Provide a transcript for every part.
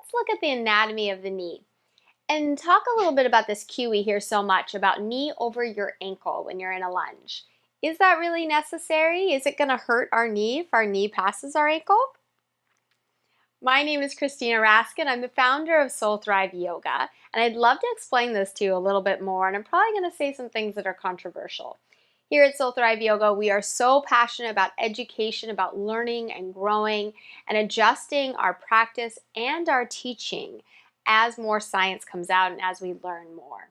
let's look at the anatomy of the knee and talk a little bit about this cue we hear so much about knee over your ankle when you're in a lunge. Is that really necessary? Is it going to hurt our knee if our knee passes our ankle? My name is Christina Raskin. I'm the founder of Soul Thrive Yoga, and I'd love to explain this to you a little bit more, and I'm probably going to say some things that are controversial. Here at Soul Thrive Yoga, we are so passionate about education, about learning and growing and adjusting our practice and our teaching as more science comes out and as we learn more.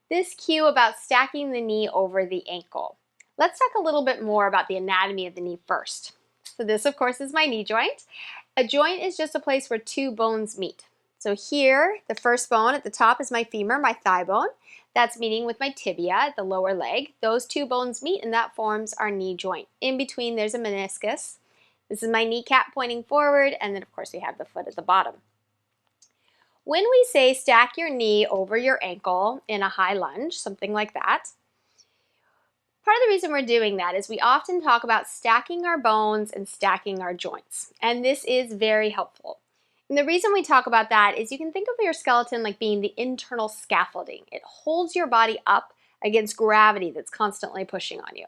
This cue about stacking the knee over the ankle. Let's talk a little bit more about the anatomy of the knee first. So this, of course, is my knee joint. A joint is just a place where two bones meet. So here, the first bone at the top is my femur, my thigh bone. That's meeting with my tibia at the lower leg. Those two bones meet and that forms our knee joint. In between, there's a meniscus. This is my kneecap pointing forward, and then of course we have the foot at the bottom. When we say stack your knee over your ankle in a high lunge, something like that, part of the reason we're doing that is we often talk about stacking our bones and stacking our joints, and this is very helpful. And the reason we talk about that is you can think of your skeleton like being the internal scaffolding. It holds your body up against gravity that's constantly pushing on you.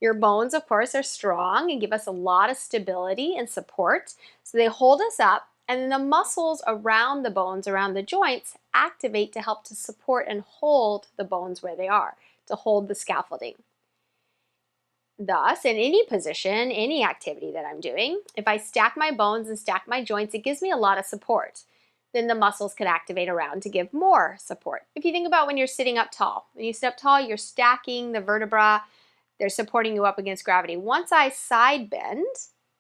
Your bones, of course, are strong and give us a lot of stability and support, so they hold us up, and then the muscles around the bones, around the joints, activate to help to support and hold the bones where they are, to hold the scaffolding. Thus, in any position, any activity that I'm doing, if I stack my bones and stack my joints, it gives me a lot of support. Then the muscles can activate around to give more support. If you think about when you're sitting up tall, when you sit up tall, you're stacking the vertebra, they're supporting you up against gravity. Once I side bend,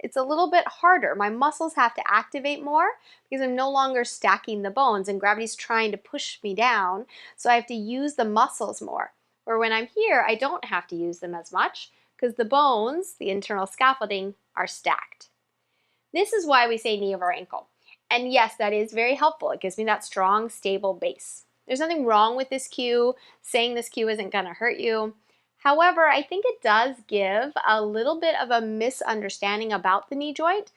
it's a little bit harder. My muscles have to activate more because I'm no longer stacking the bones and gravity's trying to push me down, so I have to use the muscles more. Or when I'm here, I don't have to use them as much because the bones, the internal scaffolding, are stacked. This is why we say knee over ankle. And yes, that is very helpful. It gives me that strong, stable base. There's nothing wrong with this cue. Saying this cue isn't going to hurt you. However, I think it does give a little bit of a misunderstanding about the knee joint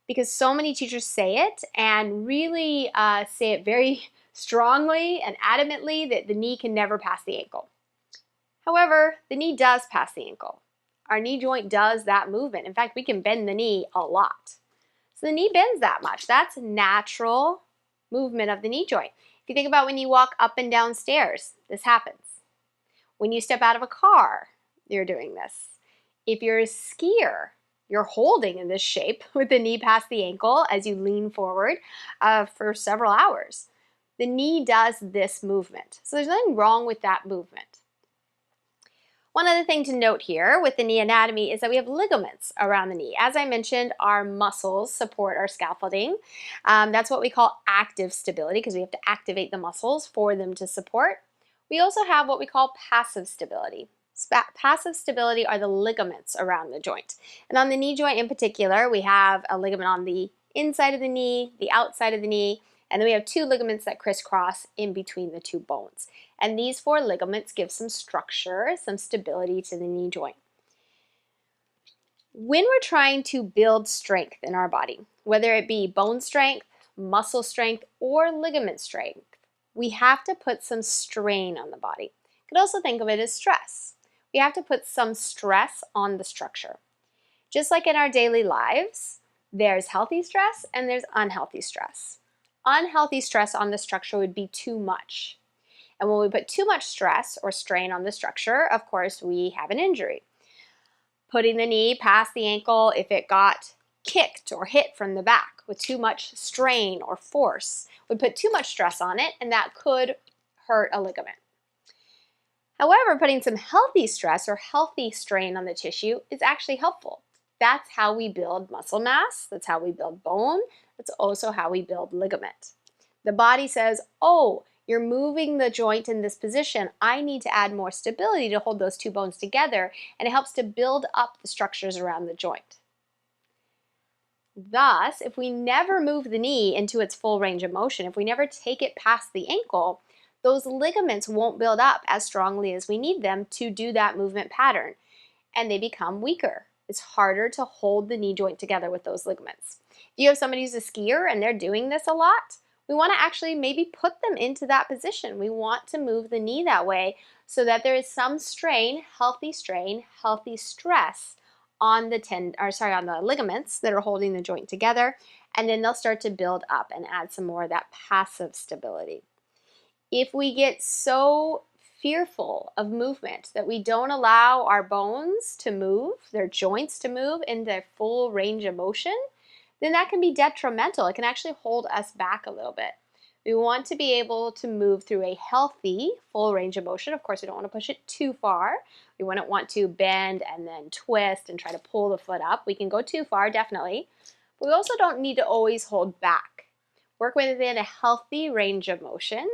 because so many teachers say it and really say it very strongly and adamantly that the knee can never pass the ankle. However, the knee does pass the ankle. Our knee joint does that movement. In fact, we can bend the knee a lot. So the knee bends that much. That's natural movement of the knee joint. If you think about when you walk up and down stairs, this happens. When you step out of a car, you're doing this. If you're a skier, you're holding in this shape with the knee past the ankle as you lean forward for several hours. The knee does this movement. So there's nothing wrong with that movement. One other thing to note here with the knee anatomy is that we have ligaments around the knee. As I mentioned, our muscles support our scaffolding. That's what we call active stability because we have to activate the muscles for them to support. We also have what we call passive stability. Passive stability are the ligaments around the joint. And on the knee joint in particular, we have a ligament on the inside of the knee, the outside of the knee, and then we have two ligaments that crisscross in between the two bones. And these four ligaments give some structure, some stability to the knee joint. When we're trying to build strength in our body, whether it be bone strength, muscle strength, or ligament strength, we have to put some strain on the body. You could also think of it as stress. We have to put some stress on the structure. Just like in our daily lives, there's healthy stress and there's unhealthy stress. Unhealthy stress on the structure would be too much. And when we put too much stress or strain on the structure, of course, we have an injury. Putting the knee past the ankle, if it got kicked or hit from the back with too much strain or force, would put too much stress on it, and that could hurt a ligament. However, putting some healthy stress or healthy strain on the tissue is actually helpful. That's how we build muscle mass. That's how we build bone. That's also how we build ligament. The body says, oh, you're moving the joint in this position. I need to add more stability to hold those two bones together, and it helps to build up the structures around the joint. Thus, if we never move the knee into its full range of motion, if we never take it past the ankle, those ligaments won't build up as strongly as we need them to do that movement pattern, and they become weaker. It's harder to hold the knee joint together with those ligaments. If you have somebody who's a skier and they're doing this a lot, we want to actually maybe put them into that position. We want to move the knee that way so that there is some strain, healthy stress on the ligaments that are holding the joint together, and then they'll start to build up and add some more of that passive stability. If we get so fearful of movement that we don't allow our bones to move, their joints to move in their full range of motion, then that can be detrimental. It can actually hold us back a little bit. We want to be able to move through a healthy, full range of motion. Of course, we don't want to push it too far. We wouldn't want to bend and then twist and try to pull the foot up. We can go too far, definitely. But we also don't need to always hold back. Work within a healthy range of motion.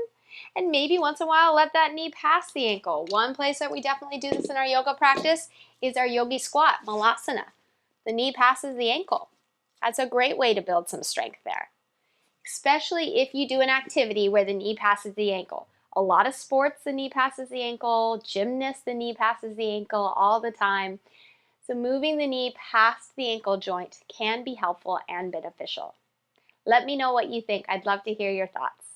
And maybe once in a while, let that knee pass the ankle. One place that we definitely do this in our yoga practice is our yogi squat, malasana. The knee passes the ankle. That's a great way to build some strength there, especially if you do an activity where the knee passes the ankle. A lot of sports, the knee passes the ankle. Gymnasts, the knee passes the ankle all the time. So moving the knee past the ankle joint can be helpful and beneficial. Let me know what you think. I'd love to hear your thoughts.